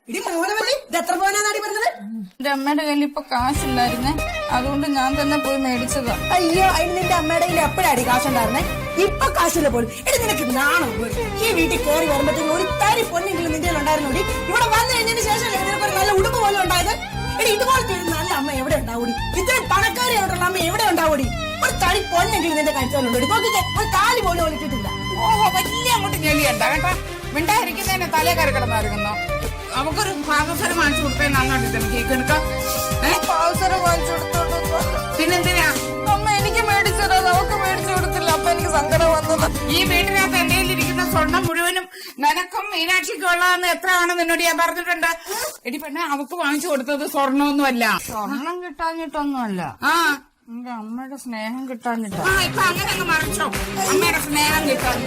ഇടി മോനവല്ലി ഇത് എത്ര പോനാടി പറഞ്ഞത്? എന്റെ അമ്മയുടെ കയ്യിൽ ഇപ്പൊ കാശില്ലായിരുന്നേ, അതുകൊണ്ട് ഞാൻ തന്നെ പോയി മേടിച്ചതാ. അയ്യോ അതിന് നിന്റെ അമ്മയുടെ കയ്യിൽ എപ്പോഴാടി കാശുണ്ടായിരുന്നേ? ഇപ്പൊ കാശില്ല പോലും. എടി നിനക്ക് നാണം പോലും. ഈ വീട്ടിൽ കയറി വരുമ്പോഴത്തേക്കും ഒരു തരി പൊന്നെങ്കിലും നിന്റെ ഉണ്ടായിരുന്നു. ഇവിടെ വന്നു കഴിഞ്ഞതിന് ശേഷം നിനക്ക് ഒരു നല്ല ഉടുപ്പ് പോലും ഉണ്ടായത്. എടി ഇതുപോലത്തെ ഒരു നല്ല അമ്മ എവിടെ ഉണ്ടാവൂടി? ഇത്രയും പണക്കാരി ആയിട്ടുള്ള അമ്മ എവിടെ ഉണ്ടാവൂടി? ഒരു തരി പൊന്നെങ്കിലും നിന്റെ കഴിച്ചാലുണ്ട്. നോക്കിക്കേ, ഒരു താലി പോലും ഒളിക്കിട്ടില്ല. ഓഹോ, വലിയ അങ്ങോട്ട് ഞെളിയണ്ട കേട്ടാ. മിണ്ടായിരിക്കുന്നതിനെ തലേ കയറി കിടന്നായിരുന്നോ? നമുക്കൊരു പാദസരം വാങ്ങിച്ചു കൊടുത്തേ നന്നായിട്ട് കേക്ക് എടുക്കാം. അവസരം വാങ്ങിച്ചു കൊടുത്തോണ്ട് പിന്നെന്തിനാ അമ്മ എനിക്ക് മേടിച്ചതാ, അവക്ക് മേടിച്ചു കൊടുത്തില്ല. അപ്പൊ എനിക്ക് സങ്കടം വന്നത്. ഈ വീട്ടിനകത്ത് എന്റെ ഇരിക്കുന്ന സ്വർണം മുഴുവനും നിനക്കും മീനാക്ഷിക്കും ഉള്ളതെന്ന് എത്ര ആണ് നിന്നോട് ഞാൻ പറഞ്ഞിട്ടുണ്ട്. എടി പെണ്ണെ, അവക്ക് വാങ്ങിച്ചു കൊടുത്തത് സ്വർണ്ണമൊന്നുമല്ല. സ്വർണം കിട്ടാഞ്ഞിട്ടൊന്നുമല്ല, ആ എന്റെ അമ്മയുടെ സ്നേഹം കിട്ടാഞ്ഞിട്ടാ. ആ ഇപ്പൊ അങ്ങനെ അങ്ങ് മറിച്ചോ. അമ്മയുടെ സ്നേഹം കിട്ടാൻ